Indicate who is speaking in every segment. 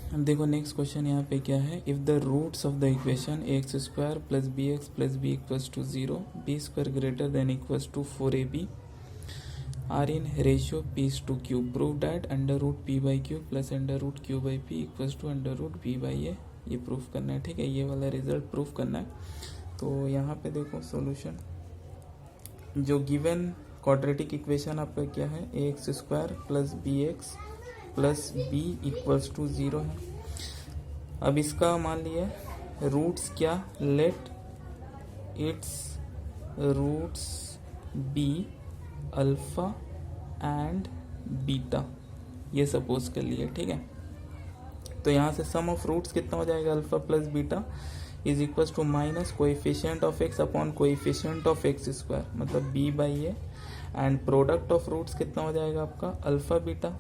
Speaker 1: अब देखो next question यहाँ पे क्या है, if the roots of the equation a x square plus b x plus b equals to 0, b square greater than equals to 4ab are in ratio p is to q, prove that under root p by q plus under root q by p equals to under root p by a. ये proof करना है, ठीक है, ये वाला result proof करना है। तो यहाँ पे देखो सॉल्यूशन, जो गिवन क्वाड्रेटिक इक्वेशन आपका क्या है, a x square plus b x plus b equals to 0 है। अब इसका मान लिया रूट्स क्या, let its roots be alpha and beta, ये सपोज कर लिए, ठीक है। तो यहाँ से सम ऑफ रूट्स कितना हो जाएगा, alpha plus beta is equal to minus coefficient of x upon coefficient of x square, मतलब b by a, and product of roots कितना हो जाएगा आपका, अल्फा बीटा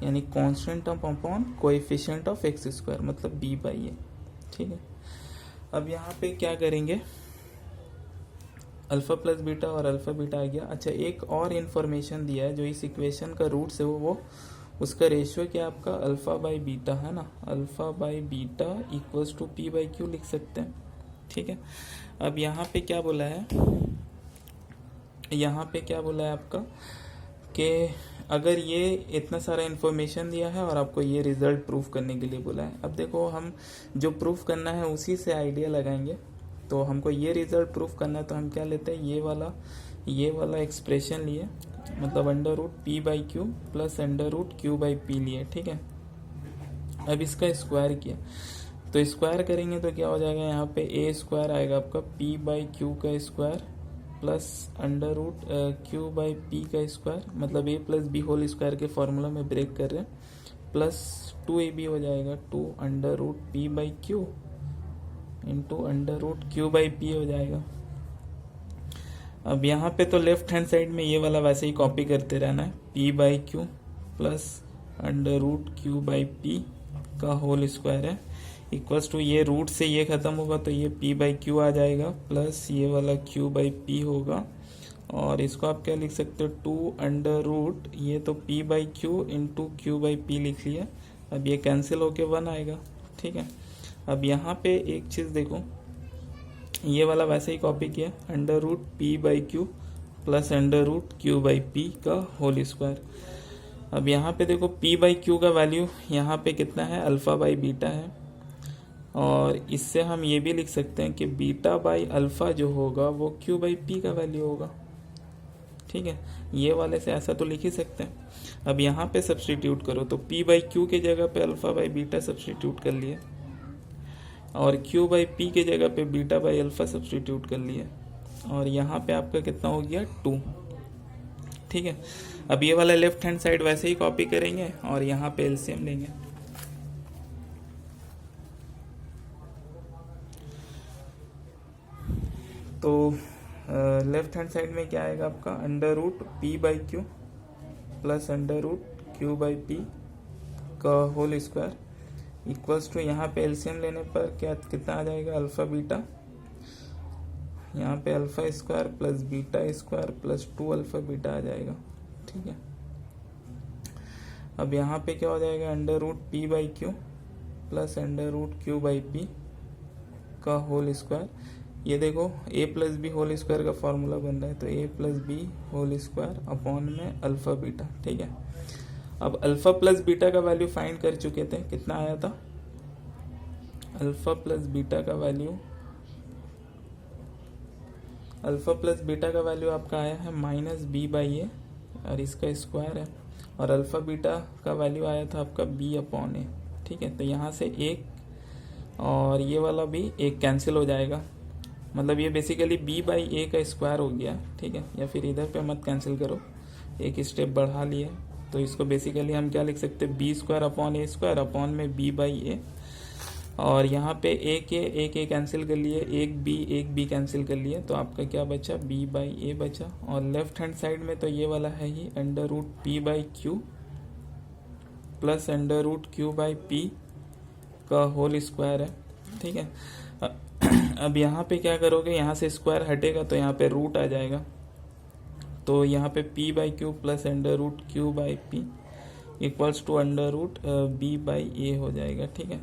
Speaker 1: यानी constant term upon coefficient of x square, मतलब b by a, ठीक है। अब यहाँ पे क्या करेंगे, अल्फा प्लस बीटा और अल्फा बीटा आ गया। अच्छा, एक और इन्फॉर्मेशन दिया है, जो इस इक्वेशन का रूट्स है वो उसका रेशियो क्या आपका अल्फा बाई बीटा है ना, alpha by beta equals to p by q लिख सकते हैं, ठीक है। अब यहाँ पे क्या बोला है, यहाँ पे क्या बोला है आपका कि अगर ये इतना सारा इन्फॉर्मेशन दिया है और आपको ये रिजल्ट प्रूफ करने के लिए बोला है। अब देखो हम जो प्रूफ करना है उसी से आइडिया लगाएंगे। तो हमको ये रिजल्ट प्रूफ करना है तो हम क्या लेते हैं, ये वाला एक्सप्रेशन लिए, मतलब under root p by q plus under root q by p लिए, ठीक है। अब इसका स्क्वायर किया, तो स्क्वायर करेंगे तो क्या हो जाएगा, यहाँ पे ए स्क्वायर आएगा आपका पी बाई क्यू का square plus under root q by p का स्क्वायर, मतलब a plus b whole square के फॉर्मूला में ब्रेक कर रहे हैं, प्लस 2ab हो जाएगा 2 under root p by q into under root q by p हो जाएगा। अब यहाँ पे तो लेफ्ट हैंड साइड में ये वाला वैसे ही कॉपी करते रहना है, p by q plus under root q by p का होल स्क्वायर है, इक्वल्स टू ये रूट से ये खत्म होगा तो ये पी बाई क्यू आ जाएगा, प्लस ये वाला क्यू बाई पी होगा, और इसको आप क्या लिख सकते हो, 2 अंडर रूट ये तो P by q into Q by P लिख लिया। अब ये कैंसिल होके 1 आएगा, ठीक है। अब यहाँ पे एक चीज़ देखो, ये वाला वैसे ही कॉपी किया, under root p by q plus under root q by p का होल स्क्वायर। अब यहाँ पे देखो पी बाई क्यू का वैल्यू यहाँ पे कितना है, अल्फा बाई बीटा है, और इससे हम ये भी लिख सकते हैं कि बीटा बाई अल्फा जो होगा वो क्यू बाई पी का वैल्यू होगा, ठीक है। ये वाले से ऐसा तो लिख ही सकते हैं। अब यहाँ पे सब्सटीट्यूट करो तो पी बाई क्यू के जगह पे अल्फा बाई बीटा सब्सटीट्यूट कर लिए, और क्यू बाई पी के जगह पे बीटा बाई अल्फा सब्सटीट्यूट कर लिए, और यहाँ पे आपका कितना हो गया 2, ठीक है। अब ये वाला लेफ्ट हैंड साइड वैसे ही कॉपी करेंगे और यहाँ पे एलसीएम लेंगे। तो लेफ्ट हैंड साइड में क्या आएगा आपका, under root p by q plus under root q by p का होल स्क्वायर इक्वल्स टू, यहाँ पे एलसीएम लेने पर क्या कितना आ जाएगा, अल्फा बीटा, यहाँ पे alpha square plus beta square plus 2 alpha beta आ जाएगा, ठीक है। अब यहाँ पे क्या हो जाएगा, under root p by q plus under root q by p का होल स्क्वायर। ये देखो a plus b whole square का फॉर्मूला बन रहा है, तो a plus b whole square upon में अल्फा बीटा, ठीक है। अब अल्फा प्लस बीटा का वैल्यू फाइंड कर चुके थे, कितना आया था, अल्फा प्लस बीटा का वैल्यू, अल्फा प्लस बीटा का वैल्यू आपका आया है माइनस बी बाई ए, और इसका स्क्वायर है, और अल्फा बीटा का वैल्यू आया था आपका बी अपॉन ए, ठीक है। तो यहाँ से एक और ये वाला भी एक कैंसिल हो जाएगा, मतलब ये बेसिकली b बाई ए का स्क्वायर हो गया, ठीक है। या फिर इधर पे मत कैंसिल करो, एक स्टेप बढ़ा लिए, तो इसको बेसिकली हम क्या लिख सकते हैं, बी स्क्वायर अपॉन ए स्क्वायर अपॉन में b बाई ए, और यहाँ पे एक ए कैंसिल कर लिए, एक बी कैंसिल कर लिए, तो आपका क्या बचा, b बाई ए बचा। और लेफ्ट हैंड साइड में तो ये वाला है ही under root p by q plus under root q by p का होल स्क्वायर है, ठीक है। अब यहाँ पे क्या करोगे, यहाँ से स्क्वायर हटेगा तो यहाँ पे रूट आ जाएगा, तो यहाँ पे p by q plus under root q by p equals to under root b by a हो जाएगा। ठीक है,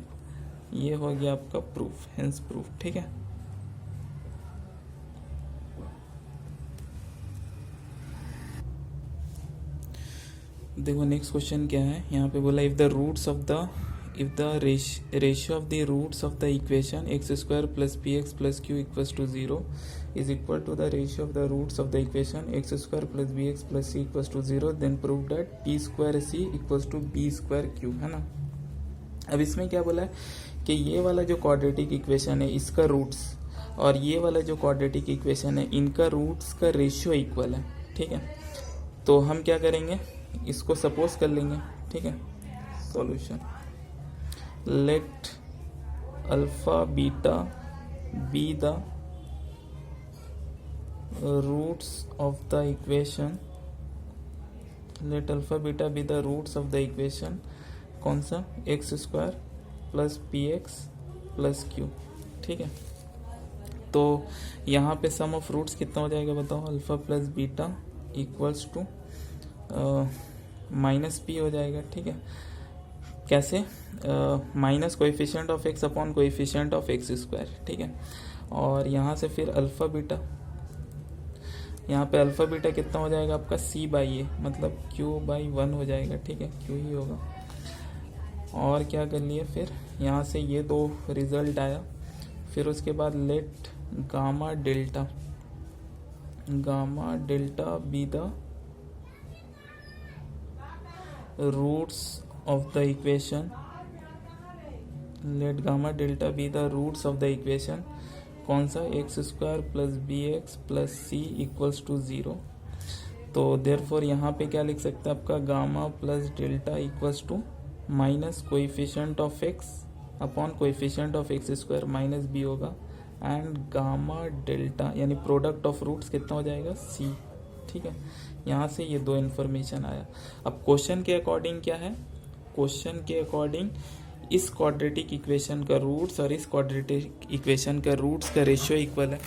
Speaker 1: ये हो गया आपका प्रूफ, हेंस प्रूफ। ठीक है, देखो नेक्स्ट क्वेश्चन क्या है, यहाँ पे बोला if the ratio of the roots of the equation x square plus p x plus q equals to 0 is equal to the ratio of the roots of the equation x square plus b x plus c equals to 0, then prove that p square C equals to B square q, है ना। अब इसमें क्या बोला है कि ये वाला जो क्वाड्रेटिक इक्वेशन है इसका रूट्स और ये वाला जो क्वाड्रेटिक इक्वेशन है इनका रूट्स का रेशियो इक्वल है। ठीक है, तो हम क्या करेंगे, इसको सपोज कर लेंगे। ठीक है, solution let alpha beta be the roots of the equation, let alpha beta be the roots of the equation कौन सा, x square plus p x plus q. ठीक है, तो यहाँ पे सम ऑफ रूट्स कितना हो जाएगा बताओ, alpha plus beta equals to minus p हो जाएगा। ठीक है, कैसे, minus coefficient of x upon coefficient of x square. ठीक है, और यहाँ से फिर अल्फा बीटा, यहाँ पे अल्फा बीटा कितना हो जाएगा आपका सी बाई ए, मतलब क्यू बाई 1 हो जाएगा। ठीक है, क्यू ही होगा। और क्या कर लिए, फिर यहाँ से ये दो रिजल्ट आया, फिर उसके बाद let gamma delta be the roots of the equation, let gamma delta be the roots of the equation कौन सा, x square plus b x plus c equals to 0। तो देयरफॉर यहाँ पे क्या लिख सकते हैं आपका, gamma plus delta equals to minus coefficient of x upon coefficient of x square minus b होगा, एंड गामा डेल्टा यानी प्रोडक्ट ऑफ रूट्स कितना हो जाएगा, सी। ठीक है, यहाँ से ये दो इन्फॉर्मेशन आया। अब क्वेश्चन के अकॉर्डिंग क्या है, क्वेश्चन के अकॉर्डिंग इस क्वाड्रेटिक इक्वेशन का रूट्स और इस क्वाड्रेटिक इक्वेशन का रूट्स का रेशियो इक्वल है।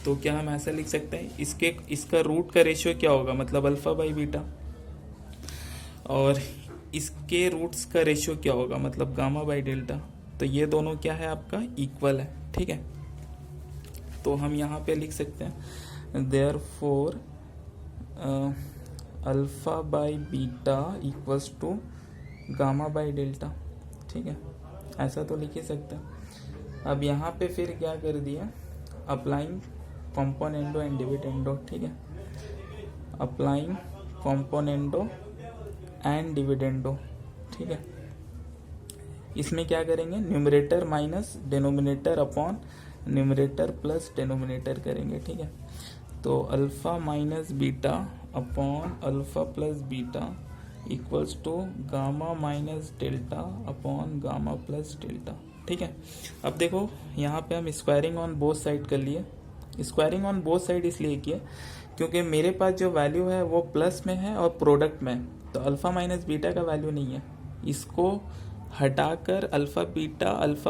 Speaker 1: तो क्या हम ऐसा लिख सकते हैं, इसका रूट का रेशियो क्या होगा, मतलब अल्फा बाई बीटा, और इसके रूट्स का रेशियो क्या होगा, मतलब गामा बाई डेल्टा। तो ये दोनों क्या है आपका, इक्वल है। ठीक है, तो हम यहाँ पे लिख सकते हैं therefore alpha by beta equals to gamma by delta. ठीक है, ऐसा तो लिख ही सकते हैं। अब यहाँ पे फिर क्या कर दिया, अप्लाइंग कॉम्पोनेंडो एंड डिविडेंडो। ठीक है, अप्लाइंग कॉम्पोनेंडो एंड डिविडेंडो। ठीक है, इसमें क्या करेंगे, numerator minus denominator upon numerator plus denominator करेंगे। ठीक है, तो alpha minus beta upon alpha plus beta equals to gamma minus delta upon gamma plus delta. ठीक है, अब देखो यहाँ पे हम स्क्वायरिंग ऑन बोथ साइड कर लिए। स्क्वायरिंग ऑन बोथ साइड इसलिए किए क्योंकि मेरे पास जो वैल्यू है वो प्लस में है और प्रोडक्ट में है, तो अल्फा माइनस बीटा का वैल्यू नहीं है, इसको हटाकर अल्फा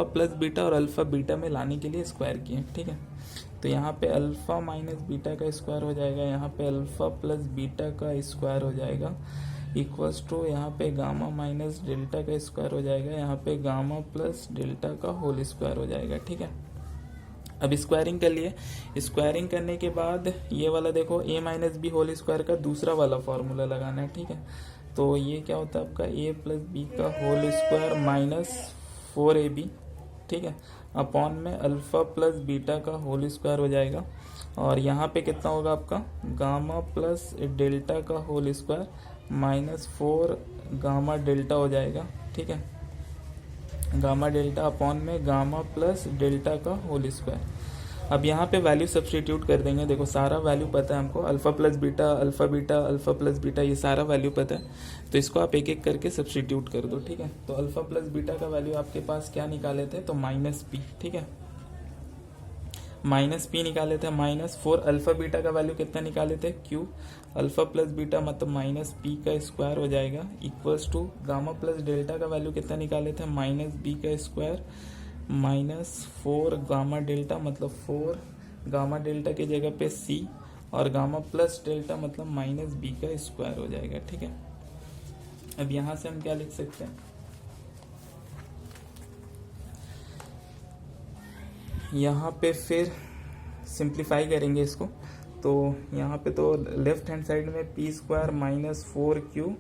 Speaker 1: प्लस बीटा और अल्फा बीटा में लाने के लिए स्क्वायर किए। ठीक है, तो यहाँ पे अल्फा माइनस बीटा का स्क्वायर हो जाएगा, यहाँ पे अल्फा प्लस बीटा का स्क्वायर हो जाएगा इक्वल्स टू यहाँ पे गामा माइनस डेल्टा का स्क्वायर हो जाएगा, यहाँ पे गामा प्लस डेल्टा का होल स्क्वायर हो जाएगा। ठीक है, अब स्क्वायरिंग कर लिए। स्क्वायरिंग करने के बाद ये वाला देखो a minus b whole square का दूसरा वाला फॉर्मूला लगाना है। ठीक है, तो ये क्या होता है आपका a प्लस बी का होल स्क्वायर माइनस 4ab। ठीक है, अपॉन में अल्फा प्लस बीटा का होल स्क्वायर हो जाएगा, और यहाँ पे कितना होगा आपका, गामा प्लस डेल्टा का whole square minus 4 gamma delta हो जाएगा। ठीक है, गामा डेल्टा अपॉन में गामा प्लस डेल्टा का होल स्क्वायर। अब यहाँ पे वैल्यू सब्स्टिट्यूट कर देंगे। देखो सारा वैल्यू पता है हमको, alpha plus beta, alpha beta, alpha plus beta, ये सारा वैल्यू पता है, तो इसको आप एक एक करके सब्स्टिट्यूट कर दो। ठीक है, तो अल्फा प्लस बीटा का वैल्यू आपके पास क्या निकाले थे, तो माइनस पी। ठीक है, माइनस पी निकाले थे, माइनस 4 अल्फा बीटा का वैल्यू कितना निकाले थे, क्यू अल्फा प्लस बीटा मतलब माइनस पी का स्क्वायर हो जाएगा equals to gamma plus delta का वैल्यू कितना निकाले थे, माइनस बी का स्क्वायर माइनस 4 गामा डेल्टा मतलब 4 गामा डेल्टा की जगह पे सी, और गामा प्लस डेल्टा मतलब माइनस बी का स्क्वायर हो जाएगा। ठीक है, अब यहाँ से हम क्या लिख सकते हैं, यहाँ पे फिर सिंप्लीफाई करेंगे इसको, तो यहाँ पे तो लेफ्ट हैंड साइड में P square minus 4q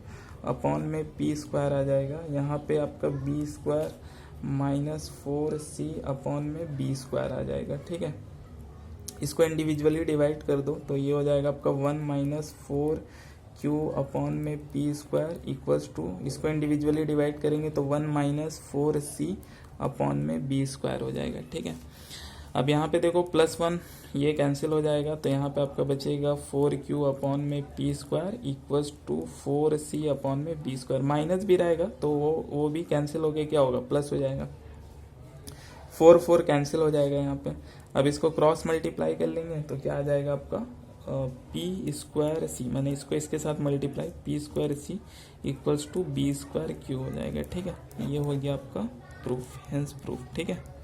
Speaker 1: upon में पी स्क्वायर आ जाएगा, यहाँ पे आपका B square minus 4c upon में बी स्क्वायर आ जाएगा। ठीक है, इसको इंडिविजुअली डिवाइड कर दो तो ये हो जाएगा आपका 1 माइनस 4q अपॉन में पी स्क्वायर इक्वल्स टू, इसको इंडिविजुअली डिवाइड करेंगे तो 1 माइनस 4c अपॉन में बी स्क्वायर हो जाएगा। ठीक है, अब यहाँ पे देखो +1 ये कैंसिल हो जाएगा, तो यहाँ पे आपका बचेगा 4q अपॉन में P square equals to 4c upon में बी स्क्वायर, माइनस भी रहेगा तो वो भी कैंसिल हो गया, क्या होगा प्लस हो जाएगा, 4 कैंसिल हो जाएगा यहाँ पे। अब इसको क्रॉस मल्टीप्लाई कर लेंगे तो क्या आ जाएगा आपका पी स्क्वायर सी, मैंने इसको इसके साथ multiply, P square C equals to B square Q हो जाएगा। ठीक है, ये हो गया आपका प्रूफ, हेंस प्रूफ। ठीक है।